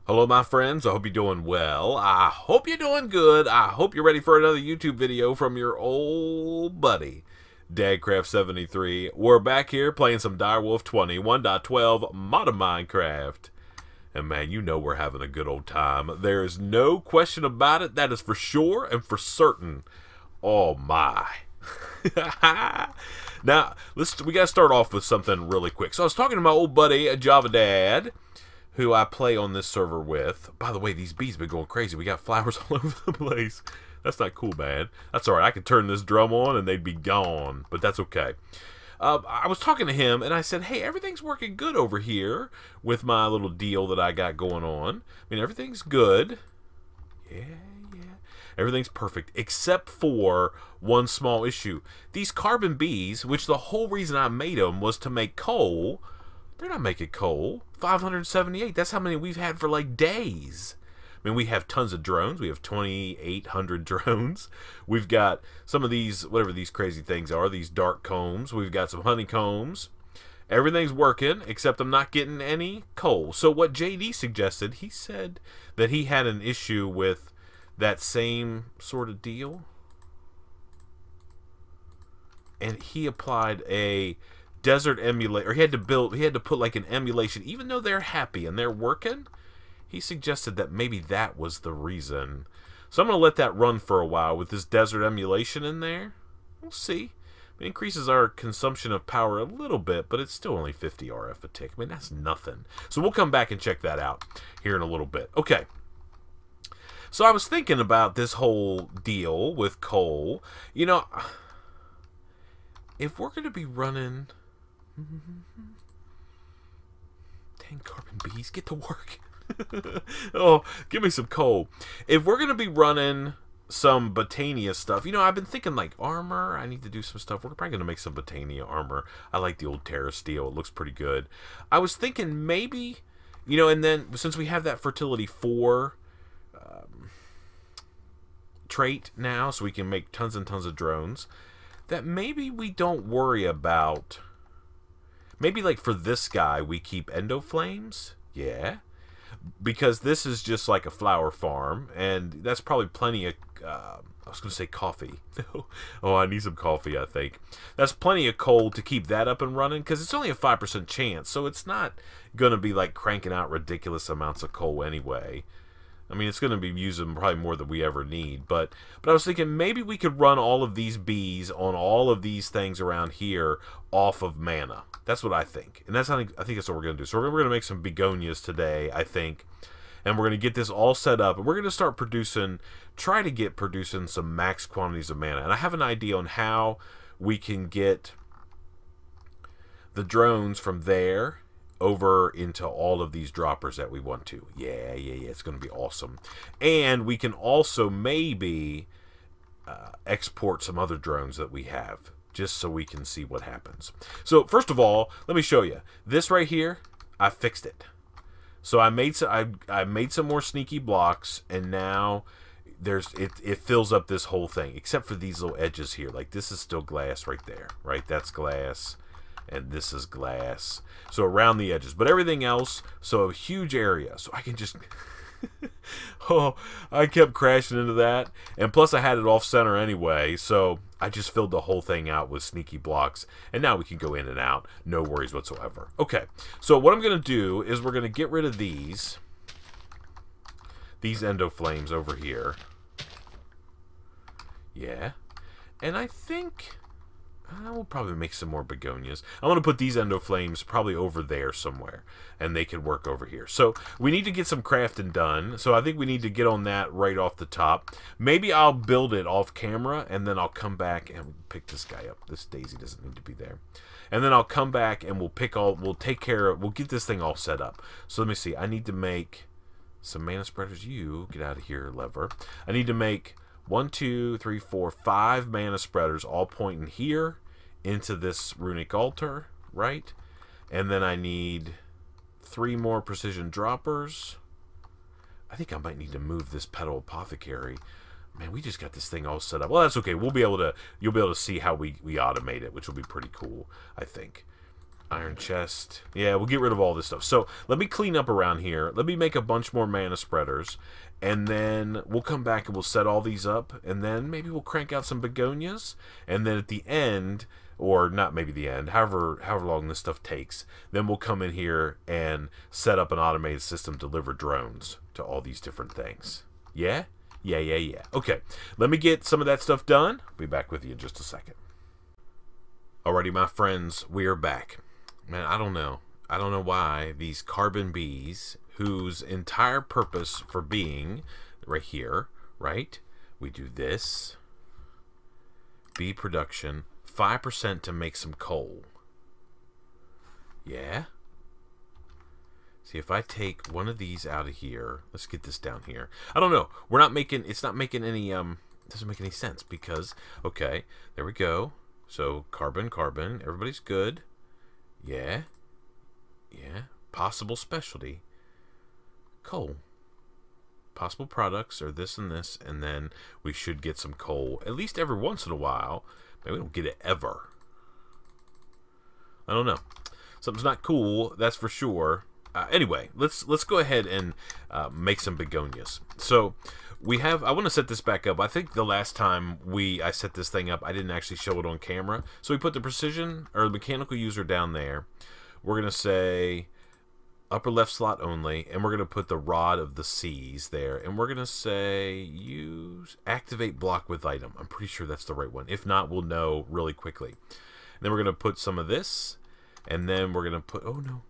Hello, my friends. I hope you're doing well. I hope you're doing good. I hope you're ready for another YouTube video from your old buddy, Dagcraft73. We're back here playing some DW20 1.12 Modern Minecraft. And man, you know we're having a good old time. There is no question about it. That is for sure and for certain. Oh my. Now, we got to start off with something really quick. So I was talking to my old buddy, Java Dad, who I play on this server with. By the way, these bees have been going crazy. We got flowers all over the place. That's not cool, man. That's all right. I could turn this drum on and they'd be gone, but that's okay. I was talking to him and I said, hey, everything's working good over here with my little deal that I got going on. I mean, everything's good. Yeah. Everything's perfect, except for one small issue. These carbon bees, which the whole reason I made them was to make coal, they're not making coal. 578, that's how many we've had for like days. I mean, we have tons of drones. We have 2,800 drones. We've got some of these, whatever these crazy things are, these dark combs. We've got some honeycombs. Everything's working, except I'm not getting any coal. So what JD suggested, he said that he had an issue with that same sort of deal. And he applied a desert emulator. He had to put like an emulation, even though they're happy and they're working. He suggested that maybe that was the reason. So I'm going to let that run for a while with this desert emulation in there. We'll see. It increases our consumption of power a little bit, but it's still only 50 RF a tick. I mean, that's nothing. So we'll come back and check that out here in a little bit. Okay. So I was thinking about this whole deal with coal. You know, if we're going to be running... 10 carbon bees, get to work. Oh, give me some coal. If we're going to be running some Botania stuff, you know, I've been thinking like armor. I need to do some stuff. We're probably going to make some Botania armor. I like the old Terra Steel. It looks pretty good. I was thinking maybe, you know, and then since we have that Fertility 4 trait now, so we can make tons and tons of drones, that maybe we don't worry about... Maybe like for this guy, we keep endoflames. Yeah. Because this is just like a flower farm. And that's probably plenty of... I was going to say coffee. Oh, I need some coffee, I think. That's plenty of coal to keep that up and running. Because it's only a 5% chance. So it's not going to be like cranking out ridiculous amounts of coal anyway. I mean, it's going to be using probably more than we ever need. But I was thinking maybe we could run all of these bees on all of these things around here off of mana. That's what I think. And I think that's what we're going to do. So we're going to make some begonias today, I think. And we're going to get this all set up. And we're going to start producing, producing some max quantities of mana. And I have an idea on how we can get the drones from there over into all of these droppers that we want to. Yeah, it's going to be awesome. And we can also maybe export some other drones that we have, just so we can see what happens. So first of all, let me show you. This right here, I fixed it. So I made some more sneaky blocks, and now it fills up this whole thing, except for these little edges here. Like this is still glass right there, right? That's glass. And this is glass. So around the edges. But everything else, so a huge area. So I can just... Oh, I kept crashing into that. And plus I had it off center anyway. So I just filled the whole thing out with sneaky blocks. And now we can go in and out. No worries whatsoever. Okay. So what I'm going to do is we're going to get rid of these endoflames over here. Yeah. And I think... we'll probably make some more begonias. I'm going to put these endoflames probably over there somewhere, and they could work over here. So we need to get some crafting done, so I think we need to get on that right off the top. Maybe I'll build it off camera, and then I'll come back and pick this guy up. This daisy doesn't need to be there. And then I'll come back and we'll get this thing all set up. So let me see. I need to make some mana spreaders. You, get out of here, lever. I need to make 1, 2, 3, 4, 5 mana spreaders, all pointing here into this runic altar, right? And then I need 3 more precision droppers. I think I might need to move this petal apothecary. Man, we just got this thing all set up. Well, that's okay. You'll be able to see how we automate it, which will be pretty cool, I think. Iron chest. Yeah, we'll get rid of all this stuff. So let me clean up around here. Let me make a bunch more mana spreaders. And then we'll come back and we'll set all these up. And then maybe we'll crank out some begonias. And then at the end, or not maybe the end, however long this stuff takes, then we'll come in here and set up an automated system to deliver drones to all these different things. Yeah? Yeah. Okay, let me get some of that stuff done. I'll be back with you in just a second. Alrighty, my friends, we are back. Man, I don't know why these carbon bees, whose entire purpose for being right here, right? We do this. Bee production, 5% to make some coal. Yeah? See, if I take one of these out of here, let's get this down here. I don't know. It's not making any, doesn't make any sense because, okay, there we go. So, carbon, everybody's good. Yeah. Possible specialty. Coal. Possible products are this and this, and then we should get some coal at least every once in a while. Maybe we don't get it ever. I don't know. Something's not cool, that's for sure. Anyway, let's go ahead and make some begonias. So we have. I want to set this back up. I think the last time I set this thing up, I didn't actually show it on camera. So we put the precision or the mechanical user down there. We're gonna say upper left slot only, and we're gonna put the rod of the seas there, and we're gonna say use activate block with item. I'm pretty sure that's the right one. If not, we'll know really quickly. And then we're gonna put some of this, and then we're gonna put and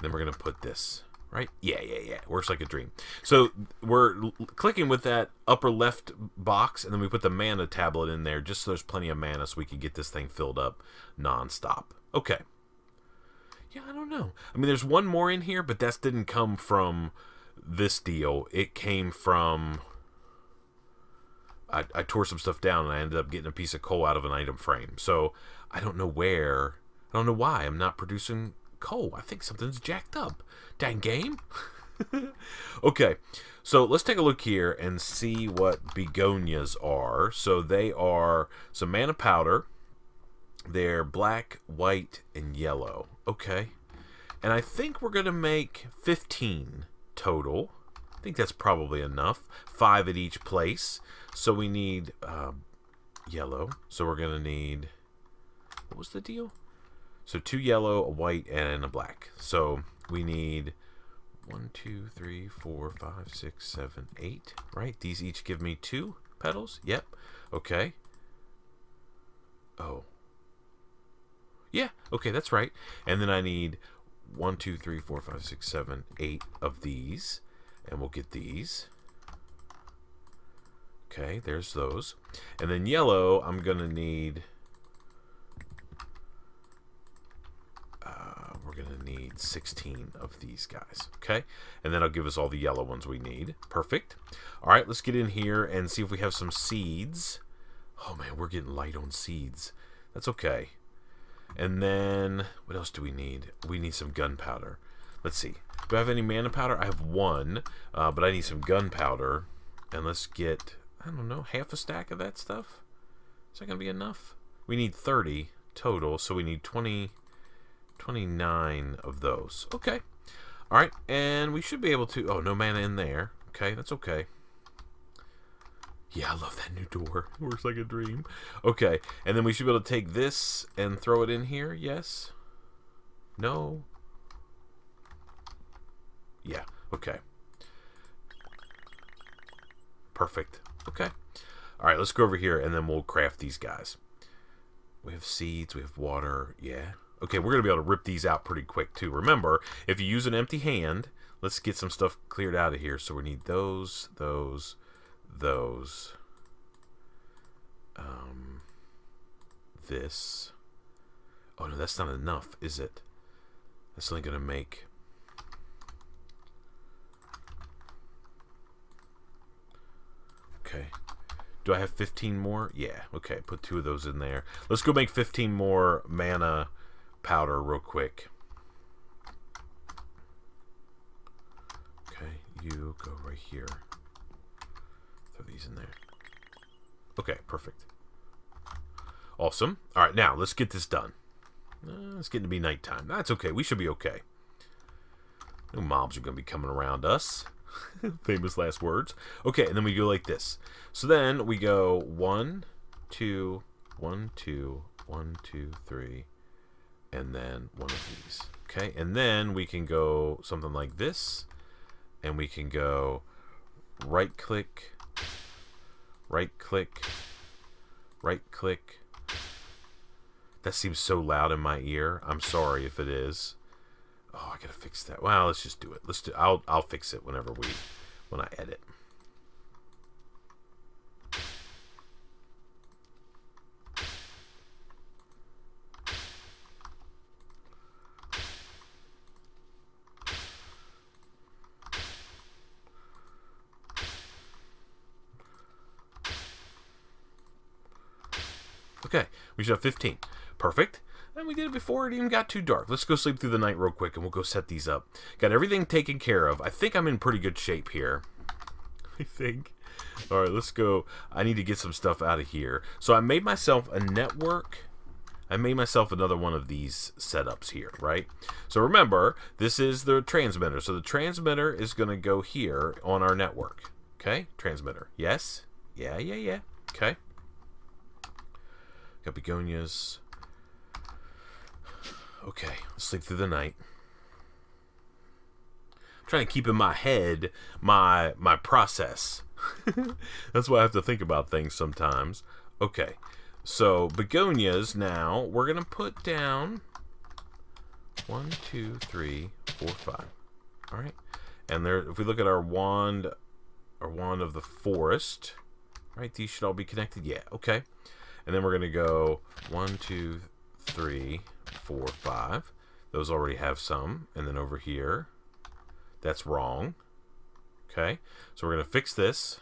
then we're gonna put this. Right? Yeah. Works like a dream. So we're clicking with that upper left box, and then we put the mana tablet in there just so there's plenty of mana so we can get this thing filled up non-stop. Okay. Yeah, I don't know. I mean, there's one more in here, but that didn't come from this deal. It came from... I tore some stuff down, and I ended up getting a piece of coal out of an item frame. So I don't know where... I don't know why I'm not producing coal. I think something's jacked up. Dang game. Okay, so let's take a look here and see what begonias are. So they are some mana powder. They're black, white, and yellow. Okay. And I think we're going to make 15 total. I think that's probably enough. 5 at each place. So we need yellow. So we're going to need... What was the deal? So 2 yellow, a white, and a black. So we need 1, 2, 3, 4, 5, 6, 7, 8. Right? These each give me 2 petals. Yep. Okay. Oh. Yeah, okay, that's right. And then I need 1, 2, 3, 4, 5, 6, 7, 8 of these. And we'll get these. Okay, there's those. And then yellow, I'm going to need... we're going to need 16 of these guys. Okay, and then I'll give us all the yellow ones we need. Perfect. All right, let's get in here and see if we have some seeds. Oh, man, we're getting light on seeds. That's okay. And then, what else do we need? We need some gunpowder. Let's see. Do I have any mana powder? I have 1, but I need some gunpowder. And let's get, I don't know, half a stack of that stuff? Is that going to be enough? We need 30 total, so we need 29 of those. Okay. All right, and we should be able to, oh, no mana in there. Okay, that's okay. Yeah, I love that new door. It works like a dream. Okay, and then we should be able to take this and throw it in here. Yes? No? Yeah, okay. Perfect. Okay. All right, let's go over here, and then we'll craft these guys. We have seeds. We have water. Yeah. Okay, we're going to be able to rip these out pretty quick, too. Remember, if you use an empty hand, let's get some stuff cleared out of here. So we need those. This. Oh no, that's not enough, is it? That's only gonna make... Okay. Do I have 15 more? Yeah, okay, put 2 of those in there. Let's go make 15 more mana powder real quick. Okay, you go right here. Throw these in there. Okay, perfect. Awesome. All right, now let's get this done. It's getting to be nighttime. That's okay. We should be okay. No mobs are going to be coming around us. Famous last words. Okay, and then we go like this. So then we go 1, 2, 1, 2, 1, 2, 3, and then one of these. Okay, and then we can go something like this, and we can go right click, right click, right click. That seems so loud in my ear. I'm sorry if it is. Oh, I gotta fix that. Well, let's just do it. Let's do. I'll fix it when I edit. Okay, we should have 15. Perfect. And we did it before it even got too dark. Let's go sleep through the night real quick, and we'll go set these up. Got everything taken care of. I think I'm in pretty good shape here. I think. All right, let's go. I need to get some stuff out of here. So I made myself a network. I made myself another one of these setups here, right? So remember, this is the transmitter. So the transmitter is going to go here on our network. Okay? Transmitter. Yes? Yeah. Okay. Got begonias. Okay, let's sleep through the night. I'm trying to keep in my head my process. That's why I have to think about things sometimes. Okay, so begonias now, we're going to put down 1, 2, 3, 4, 5. All right, and there, if we look at our wand of the forest, right, these should all be connected. Yeah, okay. And then we're going to go 1, 2, 3, 4, 5. Those already have some. And then over here, that's wrong. Okay, so we're going to fix this.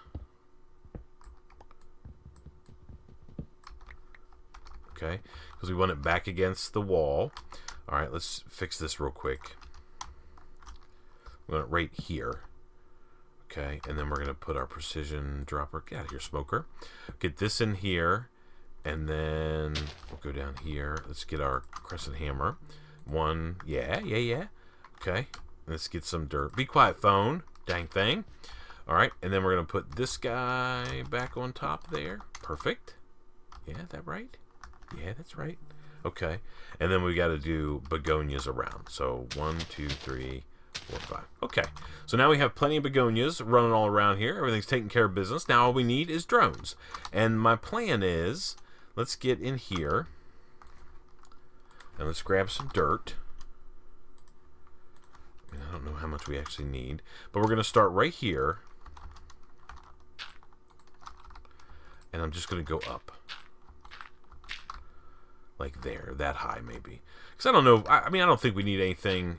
Okay, because we want it back against the wall. All right, let's fix this real quick. We want it right here. Okay, and then we're going to put our precision dropper. Get out of here, smoker. Get this in here. And then we'll go down here. Let's get our crescent hammer. 1, yeah. Okay, let's get some dirt. Be quiet, phone. Dang thing. All right, and then we're going to put this guy back on top there. Perfect. Yeah, that right? Yeah, that's right. Okay, and then we got to do begonias around. So 1, 2, 3, 4, 5. Okay, so now we have plenty of begonias running all around here. Everything's taking care of business. Now all we need is drones. And my plan is, let's get in here and let's grab some dirt. I don't know how much we actually need, but we're going to start right here, and I'm just going to go up like there, that high maybe, because I don't know. I mean, I don't think we need anything.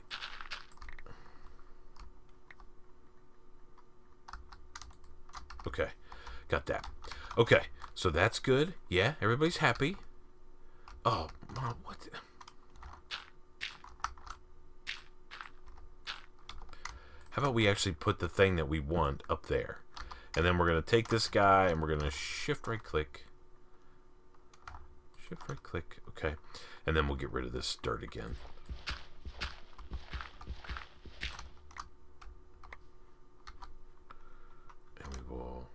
Okay, got that. Okay, so that's good. Yeah, everybody's happy. Oh, Mom, what? How about we actually put the thing that we want up there? And then we're going to take this guy and we're going to shift right click. Shift right click. Okay. And then we'll get rid of this dirt again. And we will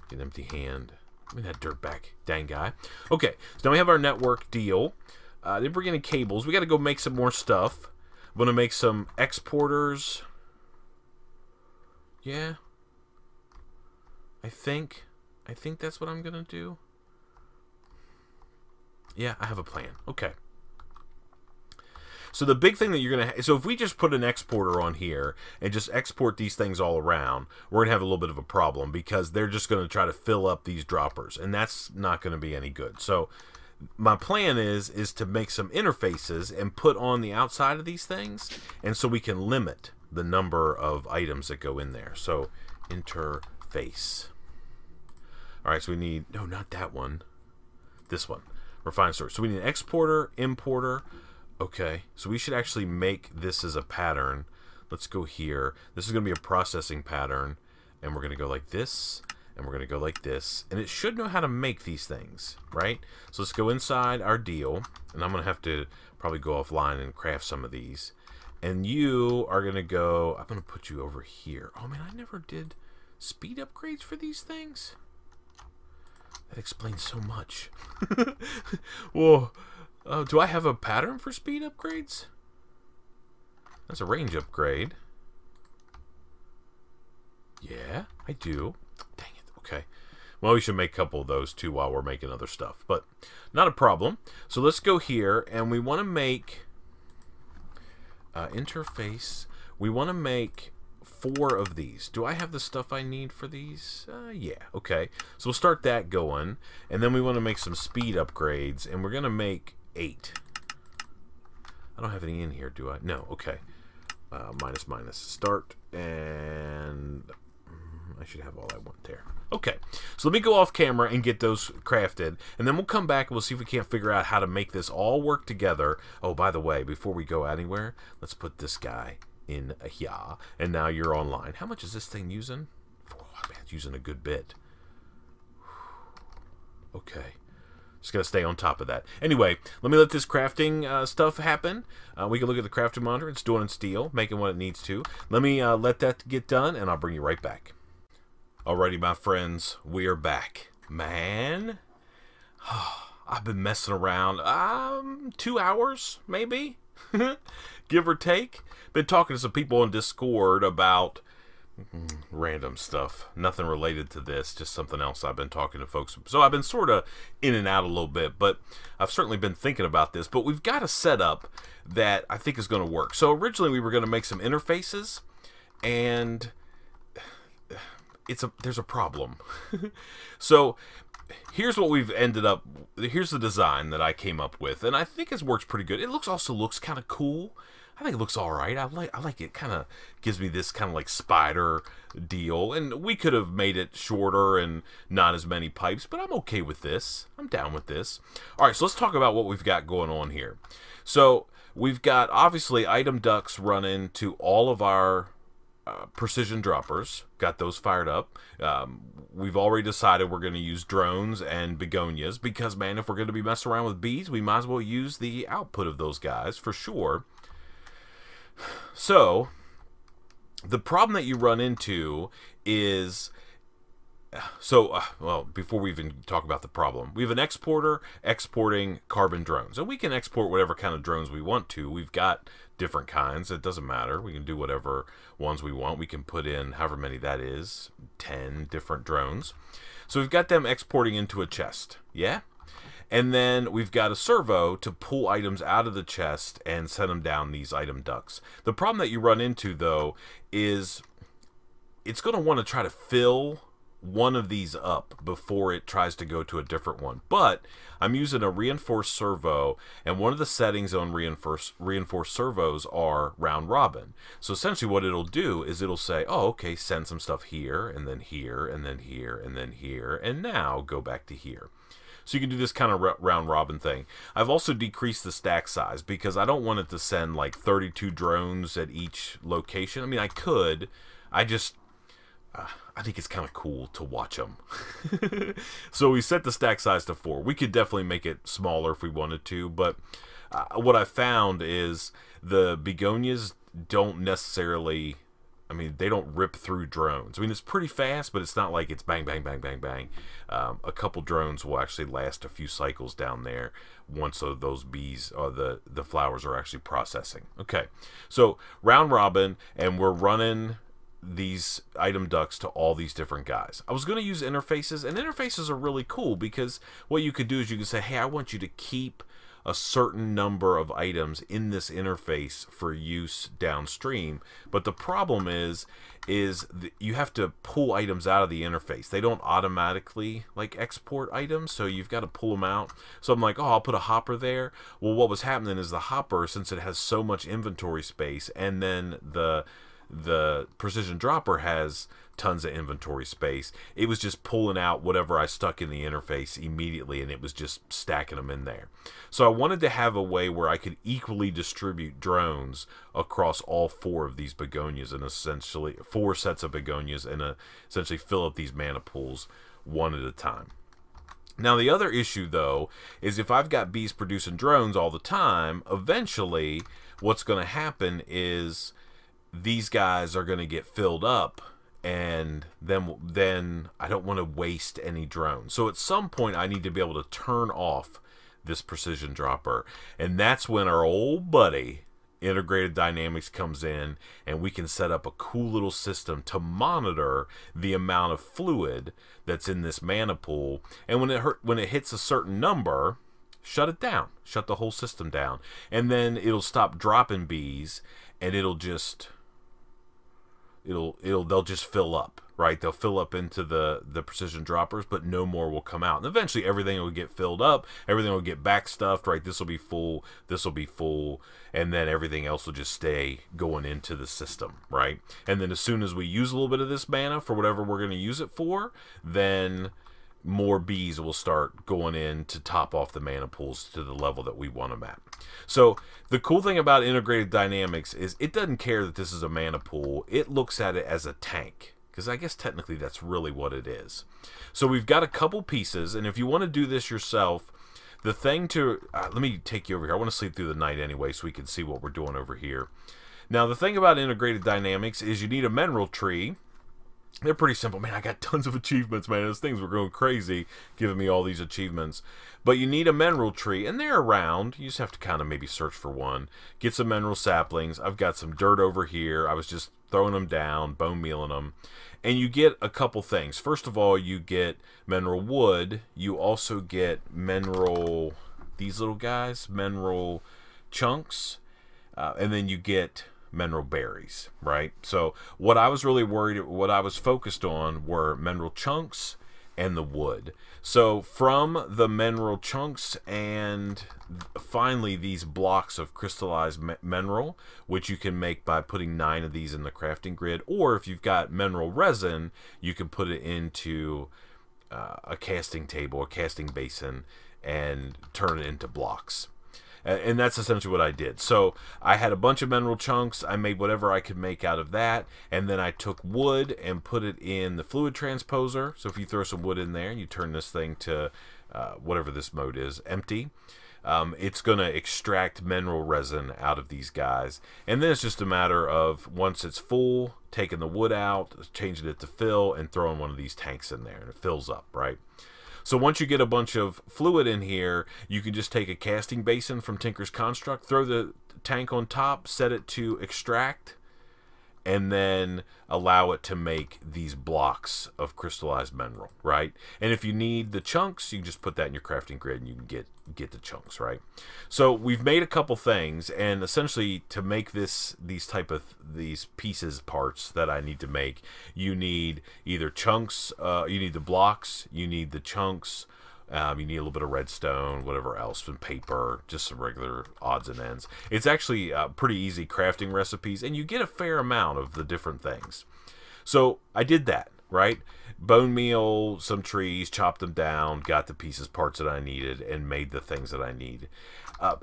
get an empty hand. Give me that dirt back, dang guy. Okay, so now we have our network deal. Then we're getting cables. We got to go make some more stuff. I'm going to make some exporters. Yeah. I think that's what I'm going to do. Yeah, I have a plan. Okay. So the big thing that you're going to... So if we just put an exporter on here and just export these things all around, we're going to have a little bit of a problem because they're just going to try to fill up these droppers. And that's not going to be any good. So my plan is to make some interfaces and put on the outside of these things, and so we can limit the number of items that go in there. So interface. All right, so we need, no, not that one, this one, refine storage. So we need an exporter, importer. Okay, so we should actually make this as a pattern. Let's go here. This is going to be a processing pattern, and we're going to go like this, And we're going to go like this. And it should know how to make these things, right? So let's go inside our deal. And I'm going to have to probably go offline and craft some of these. And you are going to go... I'm going to put you over here. Oh, man, I never did speed upgrades for these things. That explains so much. Whoa. Do I have a pattern for speed upgrades? That's a range upgrade. Yeah, I do. Dang it. Okay. Well, we should make a couple of those too while we're making other stuff. But not a problem. So let's go here, and we want to make interface. We want to make 4 of these. Do I have the stuff I need for these? Yeah. Okay. So we'll start that going, and then we want to make some speed upgrades, and we're going to make 8. I don't have any in here, do I? No. Okay. Minus. Start, and I should have all I want there. Okay, so let me go off camera and get those crafted, and then we'll come back and we'll see if we can't figure out how to make this all work together. Oh, by the way, before we go anywhere, let's put this guy in here, and now you're online. How much is this thing using? Oh, man, it's using a good bit. Okay. Just got to stay on top of that. Anyway, let me let this crafting stuff happen. We can look at the crafting monitor. It's doing in steel, making what it needs to. Let me let that get done, and I'll bring you right back. Alrighty, my friends, we are back. Man, I've been messing around 2 hours, maybe, give or take. Been talking to some people on Discord about random stuff. Nothing related to this, just something else I've been talking to folks. So I've been sort of in and out a little bit, but I've certainly been thinking about this. But we've got a setup that I think is going to work. So originally we were going to make some interfaces, and there's a problem. So here's what we've ended up. Here's the design that I came up with, and I think it works pretty good. It also looks kind of cool. I think it looks all right. I like it. Kind of gives me this kind of like spider deal, and we could have made it shorter and not as many pipes, but I'm okay with this. I'm down with this. All right, so let's talk about what we've got going on here. So we've got obviously item ducts running to all of our precision droppers. Got those fired up. We've already decided we're going to use drones and begonias because, man, if we're going to be messing around with bees, we might as well use the output of those guys for sure. So the problem that you run into is, well, before we even talk about the problem, we have an exporter exporting carbon drones, and we can export whatever kind of drones we want to. We've got different kinds. It doesn't matter. We can do whatever ones we want. We can put in however many that is, 10 different drones. So we've got them exporting into a chest, yeah? And then we've got a servo to pull items out of the chest and send them down these item ducts. The problem that you run into, though, is it's going to want to try to fill one of these up before it tries to go to a different one. But I'm using a reinforced servo, and one of the settings on reinforced servos are round robin. So essentially what it'll do is it'll say, oh, okay, send some stuff here, and then here, and then here, and then here, and now go back to here. So you can do this kind of round robin thing. I've also decreased the stack size because I don't want it to send like 32 drones at each location. I mean, I could. I think it's kind of cool to watch them. So we set the stack size to 4. We could definitely make it smaller if we wanted to, but what I found is the begonias don't necessarily... I mean, they don't rip through drones. I mean, it's pretty fast, but it's not like it's bang, bang, bang, bang, bang. A couple drones will actually last a few cycles down there once those bees or the flowers are actually processing. Okay, so round robin, and we're running these item ducts to all these different guys. I was going to use interfaces, and interfaces are really cool because what you could do is you can say, hey, I want you to keep a certain number of items in this interface for use downstream. But the problem is you have to pull items out of the interface. They don't automatically like export items, so you've got to pull them out. So I'm like, oh, I'll put a hopper there. Well, what was happening is the hopper, since it has so much inventory space, and then the the precision dropper has tons of inventory space. It was just pulling out whatever I stuck in the interface immediately, and it was just stacking them in there. So I wanted to have a way where I could equally distribute drones across all 4 of these begonias, and essentially 4 sets of begonias, and essentially fill up these mana pools one at a time. Now the other issue though is if I've got bees producing drones all the time, eventually what's going to happen is these guys are going to get filled up, and then I don't want to waste any drones. So at some point I need to be able to turn off this precision dropper, and that's when our old buddy Integrated Dynamics comes in, and we can set up a cool little system to monitor the amount of fluid that's in this mana pool, and when it hits a certain number, shut it down, shut the whole system down, and then it'll stop dropping bees, and they'll just fill up, right? They'll fill up into the precision droppers, but no more will come out. And eventually everything will get filled up, everything will get backstuffed, right? This will be full, this will be full, and then everything else will just stay going into the system, right? And then as soon as we use a little bit of this mana for whatever we're going to use it for, then more bees will start going in to top off the mana pools to the level that we want them at. So the cool thing about Integrated Dynamics is it doesn't care that this is a mana pool. It looks at it as a tank, because I guess technically that's really what it is. So we've got a couple pieces, and if you want to do this yourself, the thing to let me take you over here. I want to sleep through the night anyway so we can see what we're doing over here. Now the thing about Integrated Dynamics is you need a mineral tree. They're pretty simple. Man, I got tons of achievements, man. Those things were going crazy giving me all these achievements. But you need a mineral tree, and they're around. You just have to kind of maybe search for one. Get some mineral saplings. I've got some dirt over here. I was just throwing them down, bone mealing them. And you get a couple things. First of all, you get mineral wood. You also get mineral, these little guys, mineral chunks. And then you get mineral berries, right? So what I was really what I was focused on were mineral chunks and the wood. So from the mineral chunks and finally these blocks of crystallized mineral, which you can make by putting 9 of these in the crafting grid, or if you've got mineral resin, you can put it into a casting table, a casting basin, and turn it into blocks. And that's essentially what I did. So I had a bunch of mineral chunks. I made whatever I could make out of that. And then I took wood and put it in the fluid transposer. So if you throw some wood in there and you turn this thing to whatever this mode is, empty, it's going to extract mineral resin out of these guys. And then it's just a matter of, once it's full, taking the wood out, changing it to fill, and throwing one of these tanks in there. And it fills up, right? So once you get a bunch of fluid in here, you can just take a casting basin from Tinker's Construct, throw the tank on top, set it to extract, and then allow it to make these blocks of crystallized mineral, right? And if you need the chunks, you can just put that in your crafting grid and you can get the chunks, right? So we've made a couple things, and essentially to make these pieces, parts that I need to make, you need either chunks, you need the blocks, you need the chunks, you need a little bit of redstone, whatever else, and paper, just some regular odds and ends. It's actually pretty easy crafting recipes, and you get a fair amount of the different things. So I did that, right? Bone meal some trees, chopped them down, got the pieces, parts that I needed, and made the things that I need.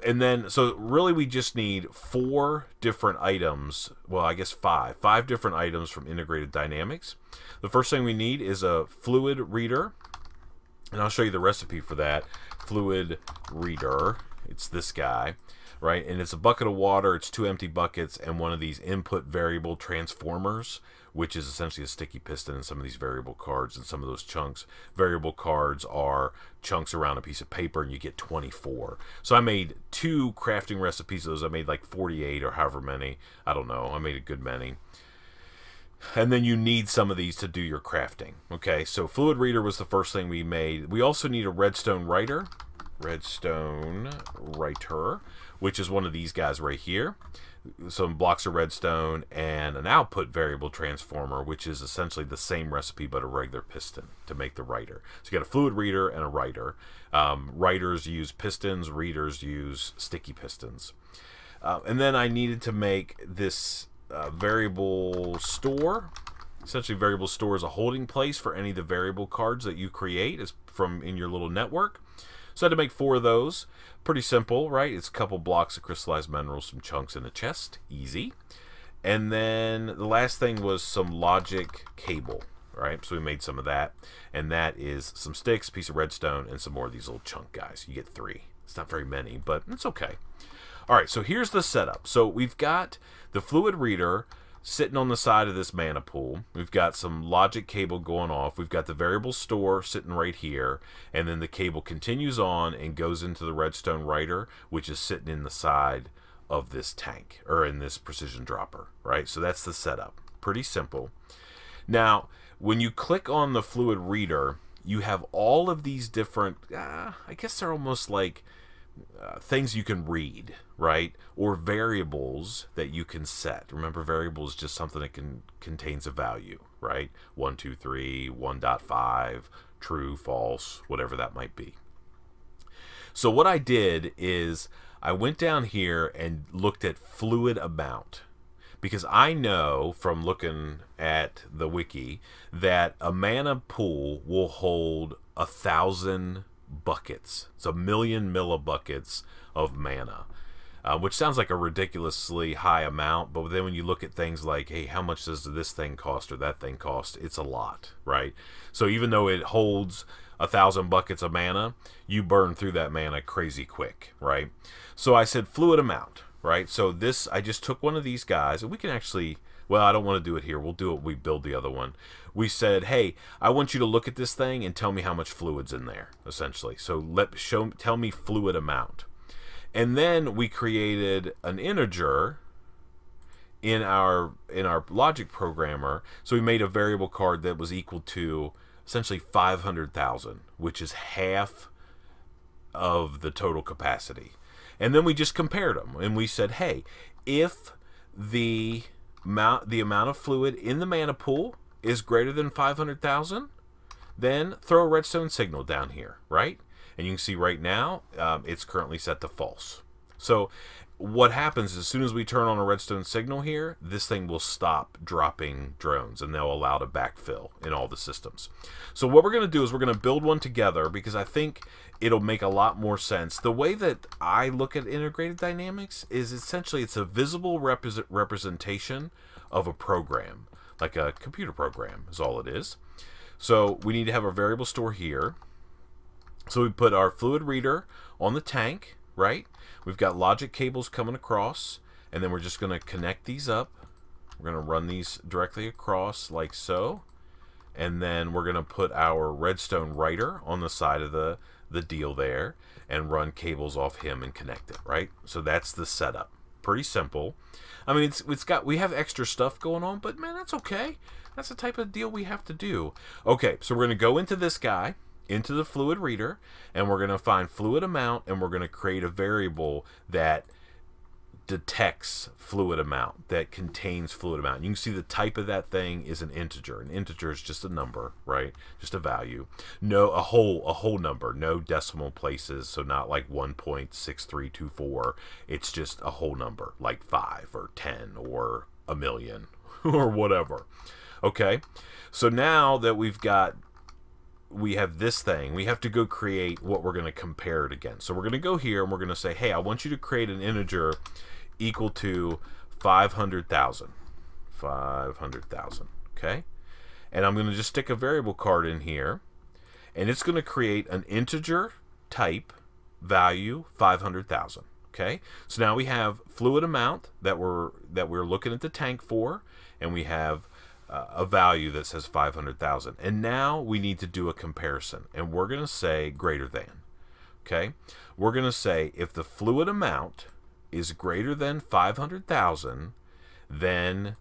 And then, so really we just need 4 different items, well, I guess 5 different items from Integrated Dynamics. The first thing we need is a fluid reader. And I'll show you the recipe for that. Fluid reader. It's this guy, right? And it's a bucket of water. It's 2 empty buckets and one of these input variable transformers, which is essentially a sticky piston in some of these variable cards and some of those chunks. Variable cards are chunks around a piece of paper, and you get 24. So I made 2 crafting recipes of those. I made like 48 or however many. I don't know. I made a good many. And then you need some of these to do your crafting. Okay, so fluid reader was the first thing we made. We also need a redstone writer. Redstone writer, which is one of these guys right here. Some blocks of redstone and an output variable transformer, which is essentially the same recipe but a regular piston to make the writer. So you got a fluid reader and a writer. Writers use pistons, readers use sticky pistons. And then I needed to make this variable store. Essentially, variable store is a holding place for any of the variable cards that you create from in your little network. So I had to make 4 of those. Pretty simple, right? It's a couple blocks of crystallized minerals, some chunks in a chest. Easy. And then the last thing was some logic cable, right? So we made some of that. And that is some sticks, piece of redstone, and some more of these little chunk guys. You get 3. It's not very many, but it's okay. All right, so here's the setup. So we've got the fluid reader sitting on the side of this mana pool. We've got some logic cable going off. We've got the variable store sitting right here, and then the cable continues on and goes into the redstone writer, which is sitting in the side of this tank, or in this precision dropper, right? So that's the setup. Pretty simple. Now, when you click on the fluid reader, you have all of these different, I guess they're almost like things you can read, right? Or variables that you can set. Remember, variable is just something that contains a value, right? 1, 2, 3, 1.5, true, false, whatever that might be. So what I did is I went down here and looked at fluid amount, because I know from looking at the wiki that a mana pool will hold 1,000 buckets. It's 1,000,000 millibuckets of mana, which sounds like a ridiculously high amount, but then when you look at things like, hey, how much does this thing cost or that thing cost, it's a lot, right? So even though it holds 1,000 buckets of mana, you burn through that mana crazy quick, right? So I said fluid amount, right? So this, I just took one of these guys, and we can actually, well, I don't want to do it here. We'll do it when we build the other one. We said, hey, I want you to look at this thing and tell me how much fluid's in there, essentially. So tell me fluid amount. And then we created an integer in our logic programmer. So we made a variable card that was equal to essentially 500,000, which is half of the total capacity. And then we just compared them, and we said, hey, if the amount of fluid in the mana pool is greater than 500,000, then throw a redstone signal down here, right? And you can see right now it's currently set to false. So what happens is, as soon as we turn on a redstone signal here, this thing will stop dropping drones, and they'll allow to backfill in all the systems. So what we're going to do is we're going to build one together, because I think it'll make a lot more sense. The way that I look at integrated dynamics is essentially it's a visible representation of a program, like a computer program is all it is. So we need to have our variable store here. So we put our fluid reader on the tank, right? We've got logic cables coming across, and then we're just going to connect these up. We're going to run these directly across like so, and then we're going to put our redstone writer on the side of the deal there and run cables off him and connect it, right? So that's the setup. Pretty simple. I mean, we have extra stuff going on, but man, that's okay. That's the type of deal we have to do. Okay, so we're going to go into this guy, into the fluid reader, and we're going to find fluid amount, and we're going to create a variable that detects fluid amount, that contains fluid amount. You can see the type of that thing is an integer. An integer is just a number, right? Just a value. No, a whole number, no decimal places, so not like 1.6324. It's just a whole number, like 5 or 10 or 1,000,000 or whatever. Okay, so now that we have this thing, we have to go create what we're going to compare it against. So we're going to go here and we're going to say, hey, I want you to create an integer equal to 500,000. 500,000, okay? And I'm going to just stick a variable card in here, and it's going to create an integer type value 500,000, okay? So now we have fluid amount that we're looking at the tank for, and we have a value that says 500,000. And now we need to do a comparison, and we're going to say greater than, okay? We're going to say if the fluid amount is greater than 500,000, then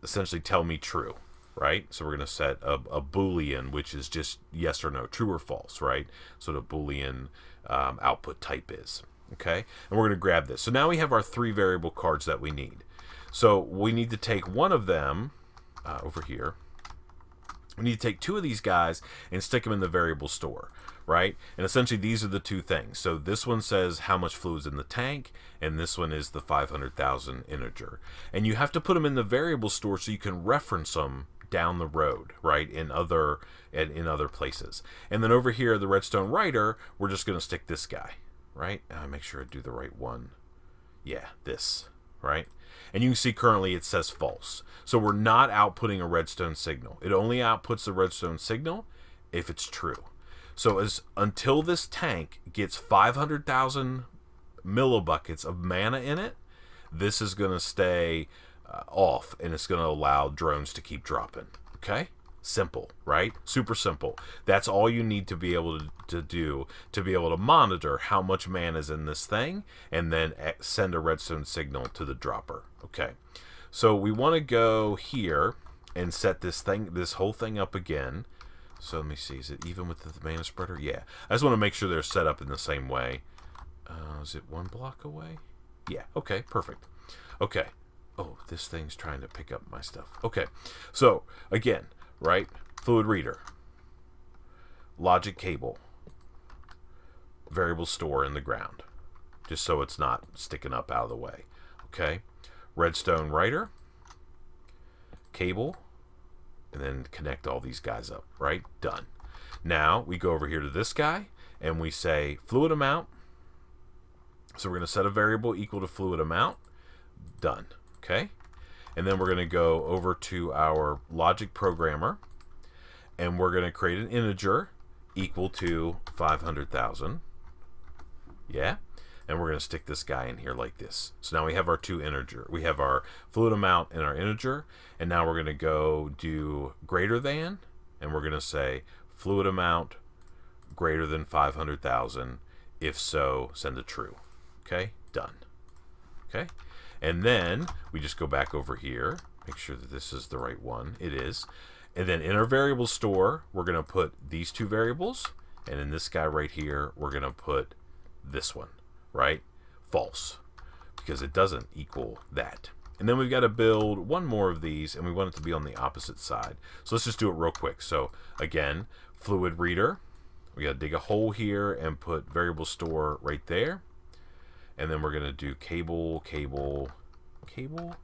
essentially tell me true, right? So we're going to set a Boolean, which is just yes or no, true or false, right? So the Boolean output type is, okay? And we're going to grab this. So now we have our 3 variable cards that we need. So we need to take one of them over here, we need to take 2 of these guys and stick them in the variable store, right? And essentially these are the 2 things. So this one says how much fluid's in the tank, and this one is the 500,000 integer. And you have to put them in the variable store so you can reference them down the road, right, in other places. And then over here, the redstone writer, we're just going to stick this guy, right? Make sure I do the right one. Yeah, this, right? And you can see currently it says false. So we're not outputting a redstone signal. It only outputs the redstone signal if it's true. So until this tank gets 500,000 millibuckets of mana in it, this is going to stay off, and it's going to allow drones to keep dropping. Okay? Simple, right? Super simple. That's all you need to be able to do to be able to monitor how much mana is in this thing, and then send a redstone signal to the dropper. Okay, so we want to go here and set this whole thing up again. So let me see, is it even with the mana spreader? Yeah, I just want to make sure they're set up in the same way. Is it 1 block away? Yeah, okay, perfect. Okay, oh, this thing's trying to pick up my stuff. Okay, so again, right, fluid reader, logic cable, variable store in the ground, just so it's not sticking up out of the way. Okay, redstone writer, cable, and then connect all these guys up, right? Done. Now we go over here to this guy and we say fluid amount. So we're going to set a variable equal to fluid amount. Done. Okay, and then we're going to go over to our logic programmer, and we're going to create an integer equal to 500,000. Yeah, and we're going to stick this guy in here like this. So now we have our 2 integer. We have our fluid amount and our integer, and now we're going to go do greater than, and we're going to say fluid amount greater than 500,000. If so, send a true. Okay, done. Okay, and then we just go back over here, make sure that this is the right one. It is. And then in our variable store, we're going to put these 2 variables, and in this guy right here, we're going to put this one, right? False, because it doesn't equal that. And then we've got to build 1 more of these, and we want it to be on the opposite side. So let's just do it real quick. So again, fluid reader, we got to dig a hole here and put variable store right there. And then we're going to do cable, cable, cable,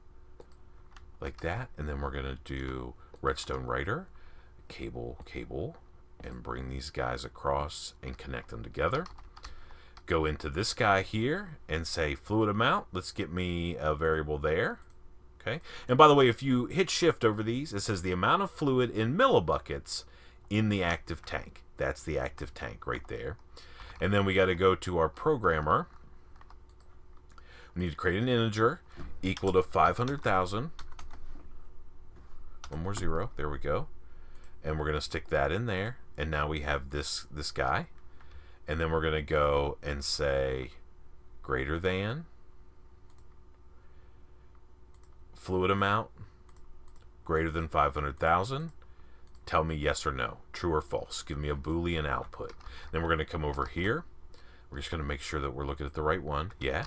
like that. And then we're going to do redstone writer, cable, cable, and bring these guys across and connect them together. Go into this guy here and say fluid amount. Let's get me a variable there. Okay. And by the way, if you hit shift over these, it says the amount of fluid in millibuckets in the active tank. That's the active tank right there. And then we got to go to our programmer. We need to create an integer equal to 500,000. 1 more 0. There we go. And we're going to stick that in there. And now we have this guy. And then we're going to go and say greater than fluid amount greater than 500,000. Tell me yes or no, true or false. Give me a Boolean output. Then we're going to come over here. We're just going to make sure that we're looking at the right one. Yeah.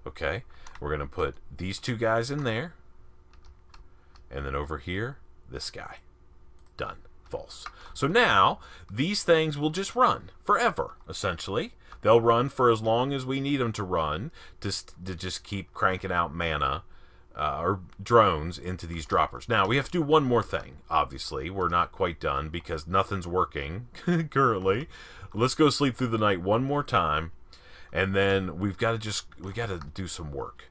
Okay, we're going to put these 2 guys in there, and then over here, this guy. Done. False. So now, these things will just run forever, essentially. They'll run for as long as we need them to run to just keep cranking out mana or drones into these droppers. Now, we have to do 1 more thing, obviously. We're not quite done because nothing's working currently. Let's go sleep through the night 1 more time. And then we got to do some work.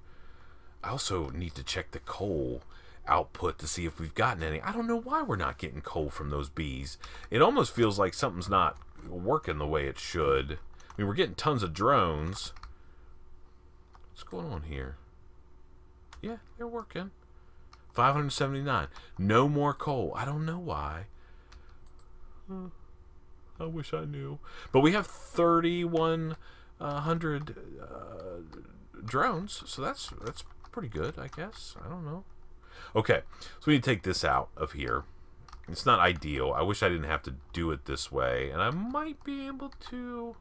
I also need to check the coal output to see if we've gotten any. I don't know why we're not getting coal from those bees. It almost feels like something's not working the way it should. I mean, we're getting tons of drones. What's going on here? Yeah, they're working. 579. No more coal. I don't know why. I wish I knew. But we have 3,100 drones, so that's pretty good, I guess. I don't know. Okay, so we need to take this out of here. It's not ideal. I wish I didn't have to do it this way, and I might be able to.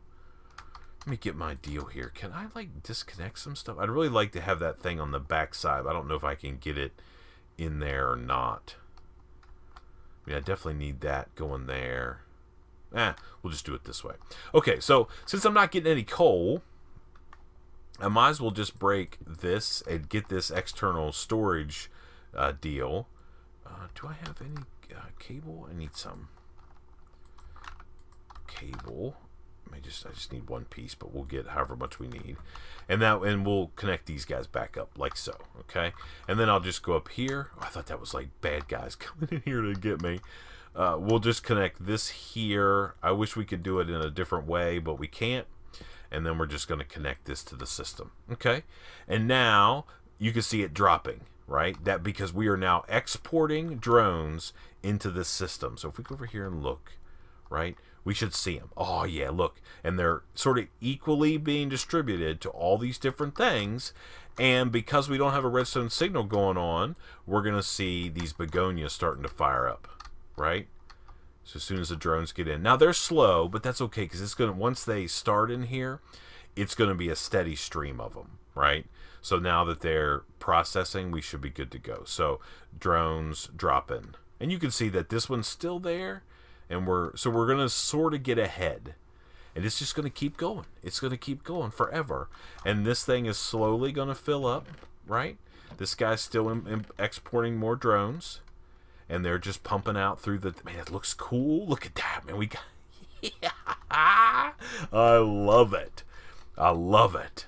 Let me get my deal here. Can I like disconnect some stuff? I'd really like to have that thing on the back side. I don't know if I can get it in there or not. I mean, I definitely need that going there. We'll just do it this way. Okay, so since I'm not getting any coal, I might as well just break this and get this external storage deal. Do I have any cable? I need some cable. I just need one piece, but we'll get however much we need, and we'll connect these guys back up like so. Okay, and then I'll just go up here. Oh, I thought that was like bad guys coming in here to get me. We'll just connect this here. I wish we could do it in a different way, but we can't. And then we're just going to connect this to the system. Okay, and now you can see it dropping, right? That because we are now exporting drones into this system. So if we go over here and look, right, we should see them. Oh yeah, look, and they're sort of equally being distributed to all these different things. And because we don't have a redstone signal going on, we're going to see these begonias starting to fire up, right? So as soon as the drones get in. Now they're slow, but that's okay because it's going to, once they start in here, it's going to be a steady stream of them, right? So now that they're processing, we should be good to go. So drones dropping. And you can see that this one's still there, and we're going to sort of get ahead. And it's just going to keep going. It's going to keep going forever. And this thing is slowly going to fill up, right? This guy's still exporting more drones. And they're just pumping out through the... Man, it looks cool. Look at that, man. We got... Yeah. I love it. I love it.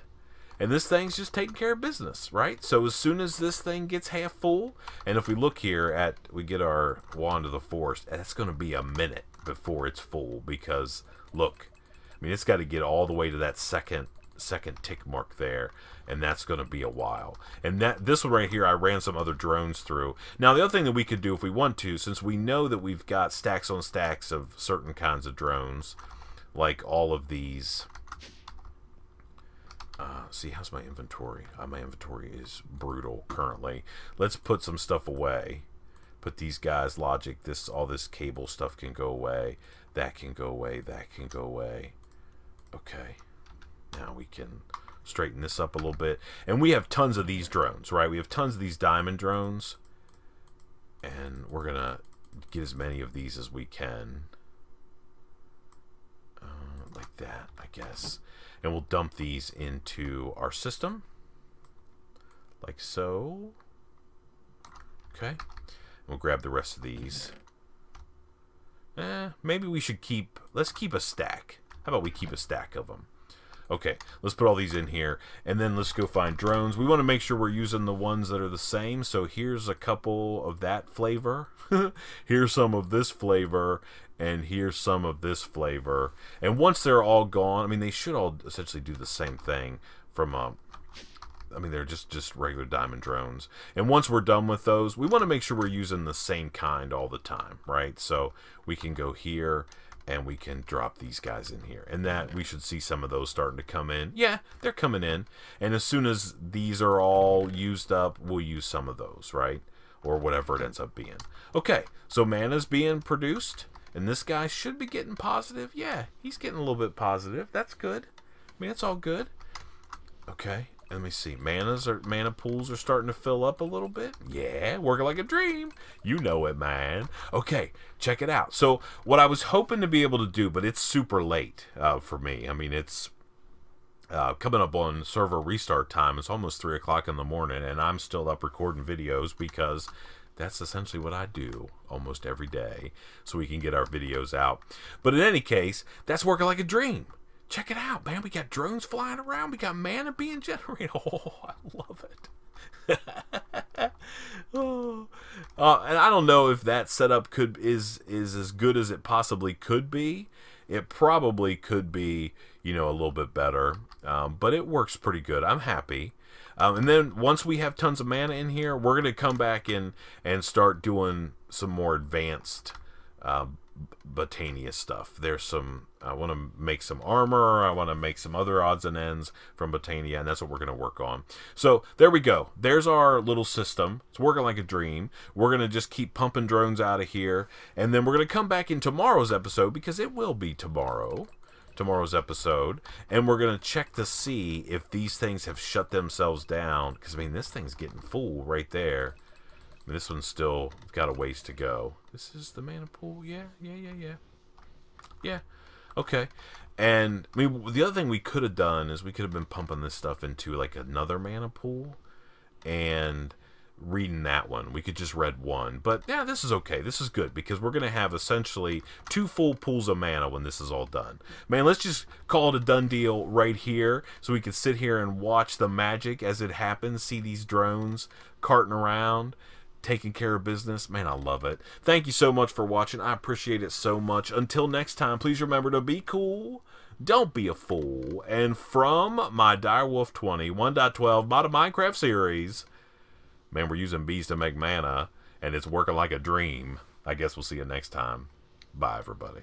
And this thing's just taking care of business, right? So as soon as this thing gets half full, and if we look here at... We get our wand of the forest, that's going to be a minute before it's full. Because, look... I mean, it's got to get all the way to that second tick mark there, and that's going to be a while. And this one right here, I ran some other drones through. Now, the other thing that we could do if we want to, since we know that we've got stacks on stacks of certain kinds of drones, like all of these. See, how's my inventory? My inventory is brutal currently. Let's put some stuff away. Put these guys, logic, all this cable stuff can go away. That can go away. That can go away. Okay, now we can straighten this up a little bit. And we have tons of these drones, right? We have tons of these diamond drones. And we're going to get as many of these as we can. Like that, I guess. And we'll dump these into our system. Like so. Okay. We'll grab the rest of these. Maybe we should keep... Let's keep a stack. How about we keep a stack of them? Okay, let's put all these in here, and then let's go find drones. We want to make sure we're using the ones that are the same, so here's a couple of that flavor. Here's some of this flavor, and here's some of this flavor. And once they're all gone, I mean, they should all essentially do the same thing from... I mean, they're just regular diamond drones. And once we're done with those, we want to make sure we're using the same kind all the time, right? So we can go here, and we can drop these guys in here. And that we should see some of those starting to come in. Yeah, they're coming in. And as soon as these are all used up, we'll use some of those, right? Or whatever it ends up being. Okay, so mana's being produced. And this guy should be getting positive. Yeah, he's getting a little bit positive. That's good. I mean, that's all good. Okay. Let me see. Mana pools are starting to fill up a little bit. Yeah, working like a dream. You know it, man. Okay, check it out. So what I was hoping to be able to do, but it's super late for me. I mean, it's coming up on server restart time. It's almost 3 o'clock in the morning, and I'm still up recording videos because that's essentially what I do almost every day, so we can get our videos out. But in any case, that's working like a dream. Check it out, man. We got drones flying around. We got mana being generated. Oh, I love it. Oh. And I don't know if that setup is as good as it possibly could be. It probably could be, you know, a little bit better. But it works pretty good. I'm happy. And then once we have tons of mana in here, we're going to come back in and start doing some more advanced Botania stuff. There's some... I want to make some armor. I want to make some other odds and ends from Botania, and that's what we're going to work on. So there we go. There's our little system. It's working like a dream. We're going to just keep pumping drones out of here, and then we're going to come back in tomorrow's episode, because it will be tomorrow's episode, and we're going to check to see if these things have shut themselves down, because, I mean, this thing's getting full right there. This one's still got a ways to go. This is the mana pool. Yeah. Okay. And I mean, the other thing we could have done is we could have been pumping this stuff into like another mana pool and reading that one. We could just read one. But yeah, this is okay. This is good because we're going to have essentially 2 full pools of mana when this is all done. Man, let's just call it a done deal right here so we can sit here and watch the magic as it happens. See these drones carting around, taking care of business. Man, I love it. Thank you so much for watching. I appreciate it so much. Until next time, please remember to be cool. Don't be a fool. And from my DW20 1.12 modded Minecraft series, man, we're using bees to make mana, and it's working like a dream. I guess we'll see you next time. Bye, everybody.